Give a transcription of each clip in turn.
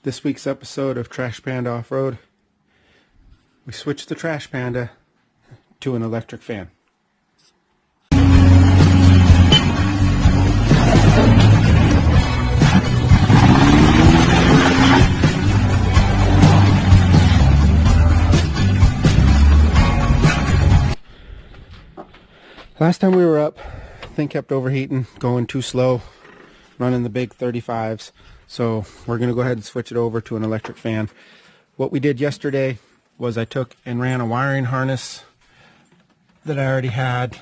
This week's episode of Trash Panda Off-Road, we switched the Trash Panda to an electric fan. Last time we were up, thing kept overheating, going too slow, running the big 35s. So we're going to go ahead and switch it over to an electric fan. What we did yesterday was I took and ran a wiring harness that I already had.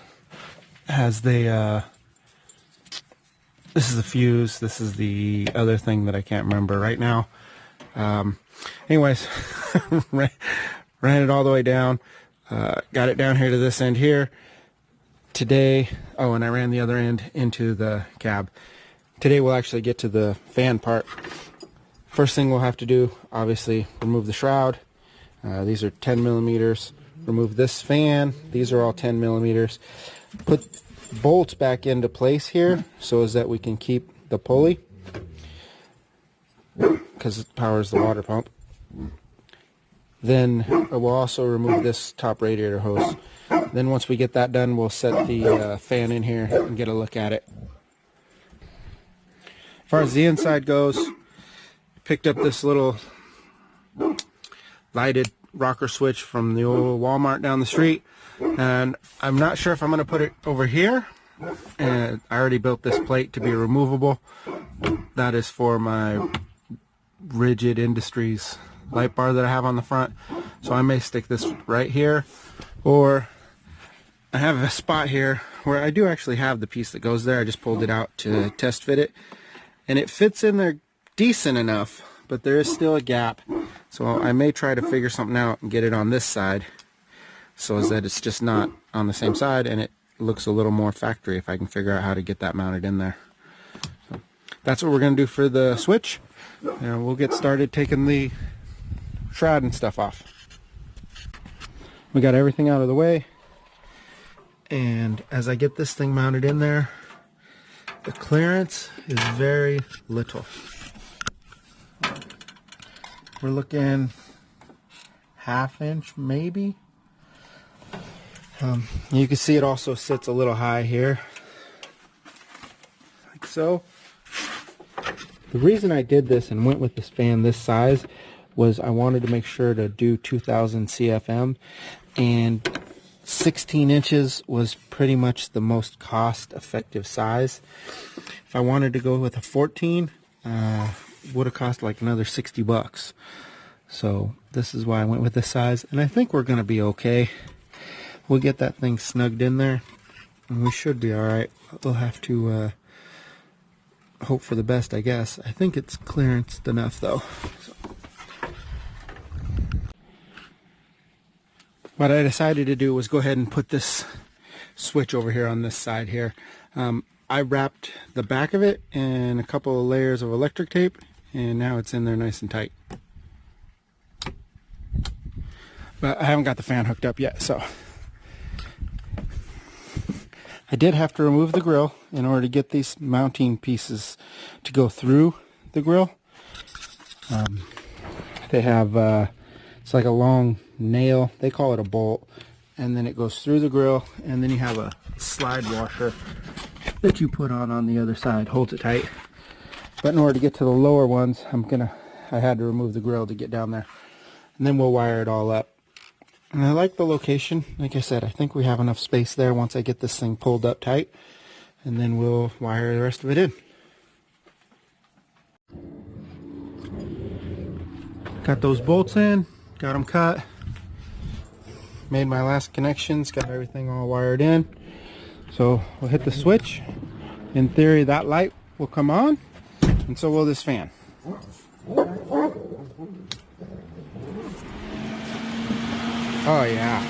Has the this is the fuse, this is the other thing that I can't remember right now. Anyways, ran it all the way down, got it down here to this end here. Today, oh, and I ran the other end into the cab. Today we'll actually get to the fan part. First thing we'll have to do, obviously, remove the shroud. These are 10 millimeters. Remove this fan. These are all 10 millimeters. Put bolts back into place here so as that we can keep the pulley, because it powers the water pump. Then we'll also remove this top radiator hose. Then once we get that done, we'll set the fan in here and get a look at it. As far as the inside goes, picked up this little lighted rocker switch from the old Walmart down the street, and I'm not sure if I'm going to put it over here. And I already built this plate to be removable. That is for my Rigid Industries light bar that I have on the front. So I may stick this right here, or I have a spot here where I do actually have the piece that goes there. I just pulled it out to test fit it, and it fits in there decent enough, but there is still a gap. So I may try to figure something out and get it on this side so as that it's just not on the same side and it looks a little more factory if I can figure out how to get that mounted in there. So that's what we're going to do for the switch, and we'll get started taking the shroud and stuff off. We got everything out of the way, and as I get this thing mounted in there, the clearance is very little. We're looking ½ inch maybe. You can see it also sits a little high here, like so. The reason I did this and went with this fan this size was I wanted to make sure to do 2000 CFM, and 16 inches was pretty much the most cost-effective size. If I wanted to go with a 14, would have cost like another 60 bucks. So this is why I went with this size, and I think we're going to be okay. We'll get that thing snugged in there, and we should be alright. We'll have to hope for the best, I guess. I think it's clearanced enough, though. So what I decided to do was go ahead and put this switch over here on this side here. I wrapped the back of it in a couple of layers of electric tape, and now it's in there nice and tight. But I haven't got the fan hooked up yet, so I did have to remove the grill in order to get these mounting pieces to go through the grill. They have it's like a long nail, they call it a bolt, and then it goes through the grill, and then you have a slide washer that you put on the other side, holds it tight. But in order to get to the lower ones, I had to remove the grill to get down there, and then we'll wire it all up. And I like the location. Like I said, I think we have enough space there once I get this thing pulled up tight, and then we'll wire the rest of it in. Got those bolts in, got them cut, made my last connections, got everything all wired in. So we'll hit the switch. In theory, that light will come on, and so will this fan. Oh yeah.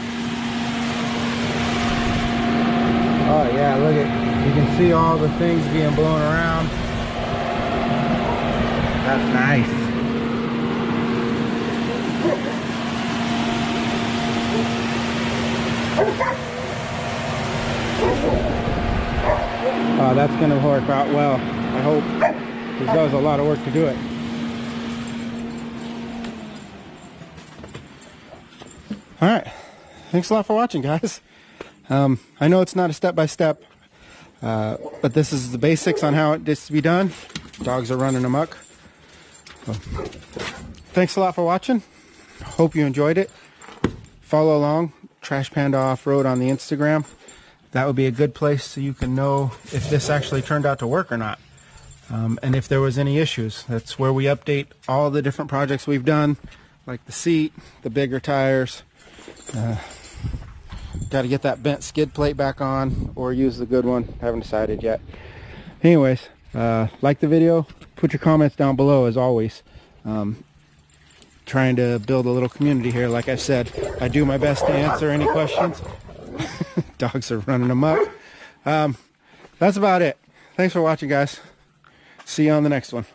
Oh yeah, look at, you can see all the things being blown around. That's nice. That's going to work out well, I hope, because that was a lot of work to do it. All right. Thanks a lot for watching, guys. I know it's not a step-by-step, but this is the basics on how it is to be done. Dogs are running amok. So, thanks a lot for watching. Hope you enjoyed it. Follow along, Trash Panda Off-Road on the Instagram. That would be a good place so you can know if this actually turned out to work or not. And if there was any issues. That's where we update all the different projects we've done, like the seat, the bigger tires. Got to get that bent skid plate back on or use the good one. Haven't decided yet. Anyways, like the video, put your comments down below as always. Trying to build a little community here. Like I said, I do my best to answer any questions. Dogs are running amok. That's about it. Thanks for watching, guys. See you on the next one.